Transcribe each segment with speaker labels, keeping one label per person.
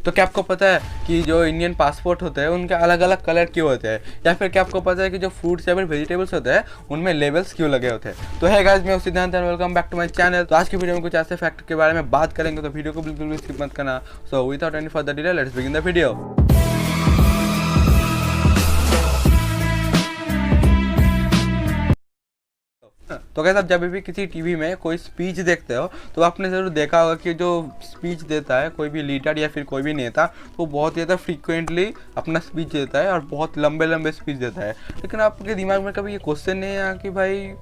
Speaker 1: तो क्या आपको पता है कि जो इंडियन पासपोर्ट होते हैं उनके अलग अलग कलर क्यों होते हैं, या फिर क्या आपको पता है कि जो फ्रूट्स या फिर वेजिटेबल्स होते हैं उनमें लेबल्स क्यों लगे होते हैं। तो है गाइस, मैं Siddhant and welcome back to my channel. तो आज की वीडियो में कुछ ऐसे फैक्ट के बारे में बात करेंगे, तो वीडियो को बिल्कुल भी स्किप मत करना। So without any further delay let's begin the video. तो कैसे आप जब भी किसी टीवी में कोई स्पीच देखते हो तो आपने ज़रूर देखा होगा कि जो स्पीच देता है कोई भी लीडर या फिर कोई भी नेता, तो बहुत ज़्यादा फ्रीक्वेंटली अपना स्पीच देता है और बहुत लंबे लंबे स्पीच देता है। लेकिन आपके दिमाग में कभी ये क्वेश्चन नहीं आया कि भाई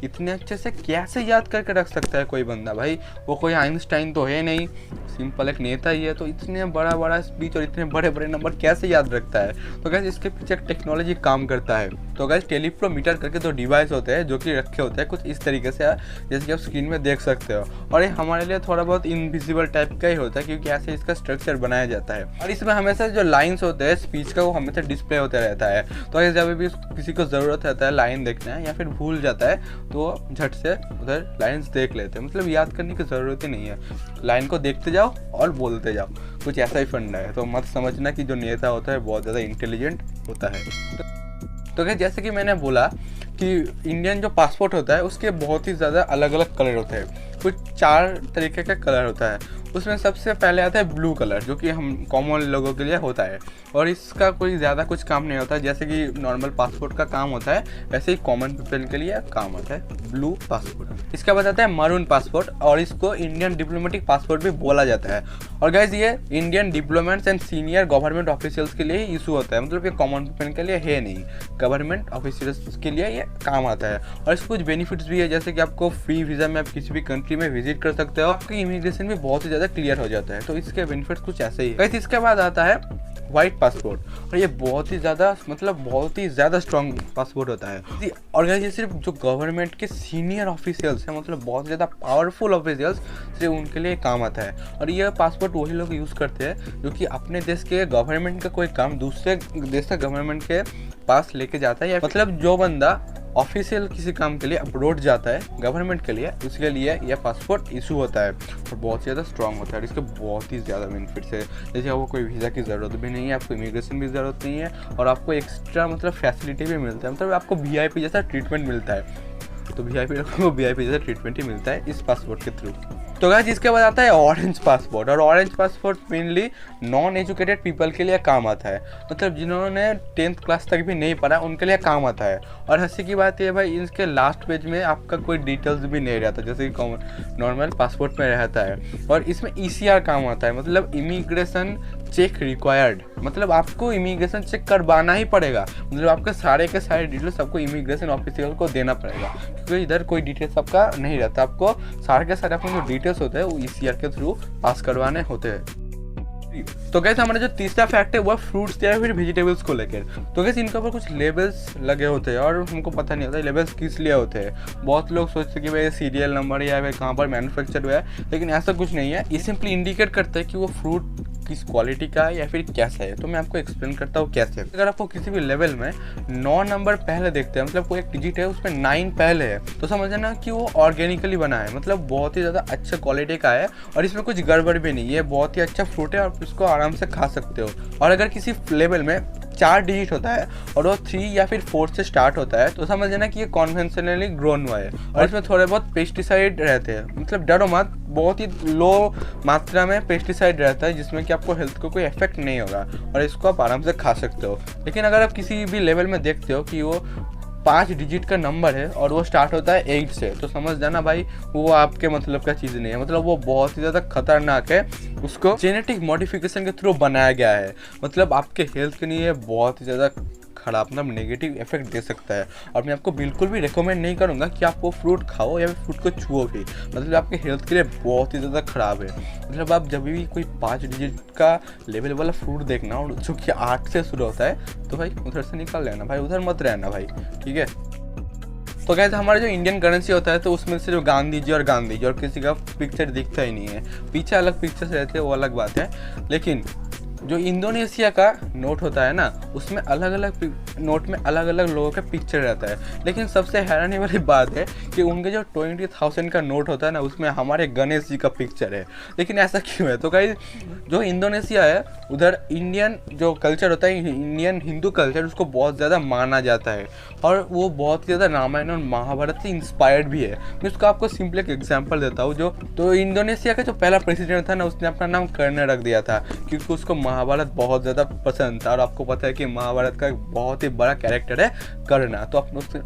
Speaker 1: इतने अच्छे से कैसे याद करके रख सकता है कोई बंदा? भाई वो कोई आइंस्टाइन तो है नहीं, सिंपल एक नेता ही है, तो इतने बड़ा बड़ा स्पीच और इतने बड़े बड़े नंबर कैसे याद रखता है? तो गैस इसके पीछे एक टेक्नोलॉजी काम करता है। तो गैस टेलीप्रोमीटर करके दो डिवाइस होते हैं जो कि रखे होते हैं कुछ इस तरीके से, जैसे कि आप स्क्रीन में देख सकते हो। और ये हमारे लिए थोड़ा बहुत इनविजिबल टाइप का ही होता है क्योंकि ऐसे इसका स्ट्रक्चर बनाया जाता है। और इसमें हमेशा जो लाइन्स होते हैं स्पीच का वो हमेशा डिस्प्ले होता रहता है। तो जब भी किसी को ज़रूरत रहता है लाइन देखना है या फिर भूल जाता है तो झट से उधर लाइन्स देख लेते हैं। मतलब याद करने की ज़रूरत ही नहीं है, लाइन को देखते जाओ और बोलते जाओ, कुछ ऐसा ही फंडा है। तो मत समझना कि जो नेता होता है बहुत ज़्यादा इंटेलिजेंट होता है। तो क्या, जैसे कि मैंने बोला कि इंडियन जो पासपोर्ट होता है उसके बहुत ही ज़्यादा अलग अलग कलर होते हैं। कुछ 4 तरीके का कलर होता है। उसमें सबसे पहले आता है ब्लू कलर, जो कि हम कॉमन लोगों के लिए होता है और इसका कोई ज़्यादा कुछ काम नहीं होता। जैसे कि नॉर्मल पासपोर्ट का काम होता है वैसे ही कॉमन पीपल के लिए काम होता है ब्लू पासपोर्ट। इसका बाद आता है मरून पासपोर्ट और इसको इंडियन डिप्लोमेटिक पासपोर्ट भी बोला जाता है। और गाइस ये Indian diplomats and senior government officials के लिए ही इशू होता है। मतलब ये कॉमन पीपल के लिए है नहीं, गवर्नमेंट ऑफिशियल्स के लिए ये काम आता है। और इसके कुछ बेनिफिट्स भी है, जैसे कि आपको फ्री वीज़ा में आप किसी भी कंट्री में विजिट कर सकते हो, आपकी इमिग्रेशन भी बहुत ही ज़्यादा क्लियर हो जाता है। तो इसके बेनिफिट्स कुछ ऐसे ही है। इसके बाद आता है व्हाइट पासपोर्ट और ये बहुत ही ज़्यादा स्ट्रॉन्ग पासपोर्ट होता है। और ये सिर्फ जो गवर्नमेंट के सीनियर ऑफिशियल्स हैं, मतलब बहुत ज़्यादा पावरफुल ऑफिशियल्स, सिर्फ उनके लिए काम आता है। और ये पासपोर्ट वही लोग यूज़ करते हैं जो कि अपने देश के गवर्नमेंट का कोई काम दूसरे देश के गवर्नमेंट के पास लेके जाता है, या मतलब जो बंदा ऑफिशियल किसी काम के लिए अब्रॉड जाता है गवर्नमेंट के लिए, उसके लिए यह पासपोर्ट इशू होता है और बहुत ज़्यादा स्ट्रॉन्ग होता है। और इसके बहुत ही ज़्यादा बेनिफिट्स है, जैसे आपको कोई वीज़ा की ज़रूरत भी नहीं है, आपको इमिग्रेशन भी ज़रूरत नहीं है और आपको एक्स्ट्रा मतलब फैसिलिटी भी मिलता है। मतलब आपको VIP जैसा ट्रीटमेंट मिलता है। तो VIP लोगों को VIP जैसा ट्रीटमेंट ही मिलता है इस पासपोर्ट के थ्रू। तो गाइस इसके बाद आता है ऑरेंज पासपोर्ट। और orange passport mainly non educated people के लिए काम आता है, मतलब जिन्होंने 10th क्लास तक भी नहीं पढ़ा उनके लिए काम आता है। और हंसी की बात ये भाई, इसके लास्ट पेज में आपका कोई डिटेल्स भी नहीं रहता जैसे कि कॉमन नॉर्मल पासपोर्ट में रहता है। और इसमें ECR काम आता है, मतलब इमिग्रेशन चेक रिक्वायर्ड, मतलब आपको इमिग्रेशन चेक करवाना ही पड़ेगा। मतलब आपके सारे के सारे डिटेल्स आपको इमिग्रेशन ऑफिशियल को देना पड़ेगा, क्योंकि इधर कोई डिटेल्स आपका नहीं रहता। आपको सारे के सारे अपने जो डिटेल्स होते हैं वो ECR के थ्रू पास करवाने होते हैं। तो गैस हमारा जो तीसरा फैक्ट है वो फ्रूट्स या फिर वेजिटेबल्स को लेकर। तो गैस इनके ऊपर कुछ लेबल्स लगे होते हैं और हमको पता नहीं होता लेबल्स किस लिए होते हैं। बहुत लोग सोचते हैं कि भाई सीरियल नंबर या फिर कहाँ पर मैन्युफैक्चर हुआ है, लेकिन ऐसा कुछ नहीं है। ये सिंपली इंडिकेट करता है कि वो फ्रूट किस क्वालिटी का है या फिर कैसा है। तो मैं आपको एक्सप्लेन करता हूँ कैसे। अगर आपको किसी भी लेवल में 9 नंबर पहले देखते हैं, मतलब कोई एक डिजिट है उसमें 9 पहले है, तो समझना कि वो ऑर्गेनिकली बना है, मतलब बहुत ही ज़्यादा अच्छा क्वालिटी का है और इसमें कुछ गड़बड़ भी नहीं है। बहुत ही अच्छा फ्रूट है और इसको आराम से खा सकते हो। और अगर किसी लेवल में 4 डिजिट होता है और वो 3 या फिर 4 से स्टार्ट होता है, तो समझ लेना कि ये कॉन्वेंशनली ग्रोन हुआ है और इसमें थोड़े बहुत पेस्टिसाइड रहते हैं। मतलब डरो मत, बहुत ही लो मात्रा में पेस्टिसाइड रहता है जिसमें कि आपको हेल्थ को कोई इफेक्ट नहीं होगा और इसको आप आराम से खा सकते हो। लेकिन अगर आप किसी भी लेवल में देखते हो कि वो 5 डिजिट का नंबर है और वो स्टार्ट होता है 8 से, तो समझ जाना भाई वो आपके मतलब का चीज़ नहीं है। मतलब वो बहुत ही ज़्यादा खतरनाक है, उसको जेनेटिक मॉडिफिकेशन के थ्रू बनाया गया है। मतलब आपके हेल्थ के लिए बहुत ही ज़्यादा खराब, मतलब नेगेटिव इफेक्ट दे सकता है। और मैं आपको बिल्कुल भी रिकमेंड नहीं करूँगा कि आप वो फ्रूट खाओ या फिर फ्रूट को छुओ भी, मतलब आपके हेल्थ के लिए बहुत ही ज़्यादा ख़राब है। मतलब आप जब भी कोई 5 डिजिट का लेवल वाला फ्रूट देखना और जो कि 8 से शुरू होता है, तो भाई उधर से निकल लेना भाई, उधर मत रहना भाई, ठीक है। तो कहते हमारा जो इंडियन करेंसी होता है तो उसमें से जो गांधी जी और किसी का पिक्चर दिखता ही नहीं है। पीछे अलग पिक्चर्स रहते हैं वो अलग बात है, लेकिन जो इंडोनेशिया का नोट होता है ना, उसमें अलग अलग नोट में अलग अलग लोगों का पिक्चर रहता है, लेकिन सबसे हैरानी वाली बात है कि उनके जो 20,000 का नोट होता है ना, उसमें हमारे गणेश जी का पिक्चर है। लेकिन ऐसा क्यों है? तो गाइस, जो इंडोनेशिया है उधर इंडियन जो कल्चर होता है, इंडियन हिंदू कल्चर, उसको बहुत ज़्यादा माना जाता है और वो बहुत ज़्यादा रामायण और महाभारत से इंस्पायर्ड भी है। मैं उसका आपको सिंपल एक एग्जांपल देता हूँ। तो इंडोनेशिया का जो पहला प्रेसिडेंट था ना, उसने अपना नाम कर्ण रख दिया था क्योंकि उसको महाभारत बहुत ज़्यादा पसंद था और आपको पता है कि महाभारत का एक बहुत ही बड़ा कैरेक्टर है कर्ण, तो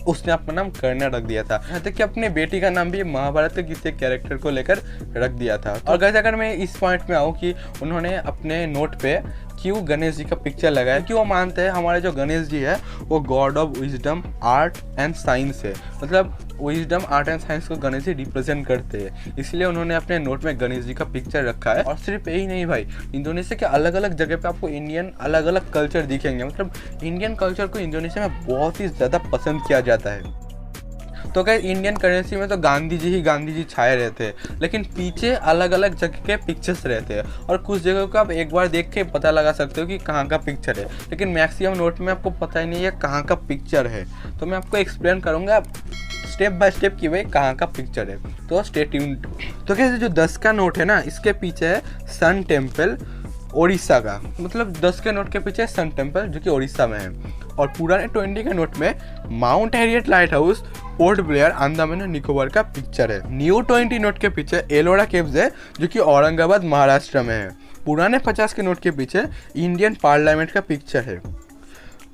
Speaker 1: उसने अपना नाम कर्ण रख दिया था। यहाँ तक कि अपनी बेटी का नाम भी महाभारत के किसी कैरेक्टर को लेकर रख दिया था। और गाइस, अगर मैं इस पॉइंट में आऊँ कि उन्होंने अपने नोट पे क्यों गणेश जी का पिक्चर लगाया, क्यों वो मानते हैं हमारे जो गणेश जी है वो God of wisdom, art and science है। मतलब विजडम, आर्ट एंड साइंस को गणेश जी रिप्रेजेंट करते हैं, इसलिए उन्होंने अपने नोट में गणेश जी का पिक्चर रखा है। और सिर्फ यही नहीं भाई, इंडोनेशिया के अलग अलग जगह पे आपको इंडियन अलग अलग कल्चर दिखेंगे। मतलब इंडियन कल्चर को इंडोनेशिया में बहुत ही ज़्यादा पसंद किया जाता है। तो क्या इंडियन करेंसी में तो गांधी जी छाए रहते हैं, लेकिन पीछे अलग अलग जगह के पिक्चर्स रहते हैं और कुछ जगह को आप एक बार देख के पता लगा सकते हो कि कहाँ का पिक्चर है, लेकिन मैक्सिमम नोट में आपको पता ही नहीं है कहाँ का पिक्चर है। तो मैं आपको एक्सप्लेन करूँगा स्टेप बाय स्टेप कि भाई कहाँ का पिक्चर है, तो स्टे ट्यून्ड। तो कैसे जो 10 का नोट है ना, इसके पीछे है सन टेम्पल ओडिशा का, मतलब 10 के नोट के पीछे सन टेम्पल जो कि ओडिशा में है। और पुराने 20 के नोट में mount Harriet light house, port Blair, Andaman and Nicobar का पिक्चर है। न्यू 20 नोट के पीछे एलोरा केव्स है जो कि औरंगाबाद महाराष्ट्र में है। पुराने 50 के नोट के पीछे इंडियन पार्लियामेंट का पिक्चर है।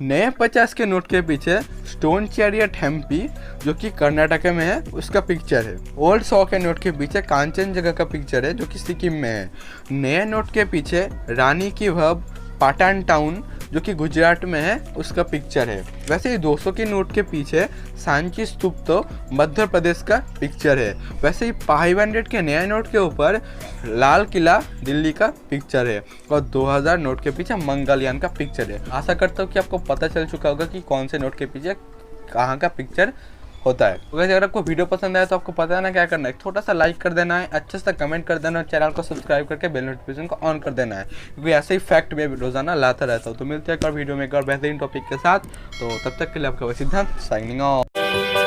Speaker 1: नए 50 के नोट के पीछे स्टोन चैरियट हम्पी जो कि कर्नाटक में है, उसका पिक्चर है। ओल्ड 100 के नोट के पीछे कांचनजंगा का पिक्चर है जो कि सिक्किम में है। नए नोट के पीछे रानी की हब पाटन टाउन जो कि गुजरात में है, उसका पिक्चर है। वैसे ही 200 के नोट के पीछे सांची स्तूप तो मध्य प्रदेश का पिक्चर है। वैसे ही 500 के नए नोट के ऊपर लाल किला दिल्ली का पिक्चर है और 2000 नोट के पीछे मंगलयान का पिक्चर है। आशा करता हूँ कि आपको पता चल चुका होगा कि कौन से नोट के पीछे कहाँ का पिक्चर होता है। तो अगर आपको वीडियो पसंद आया तो आपको पता है ना क्या करना है, छोटा सा लाइक कर देना है, अच्छे से कमेंट कर देना है, चैनल को सब्सक्राइब करके बेल नोटिफिकेशन को ऑन कर देना है, क्योंकि ऐसे ही फैक्ट में रोजाना लाता रहता हूँ। तो मिलते हैं एक और वीडियो में एक और बेहतरीन टॉपिक के साथ। तो तब तक के लिए आपका सिद्धांत साइनिंग ऑफ।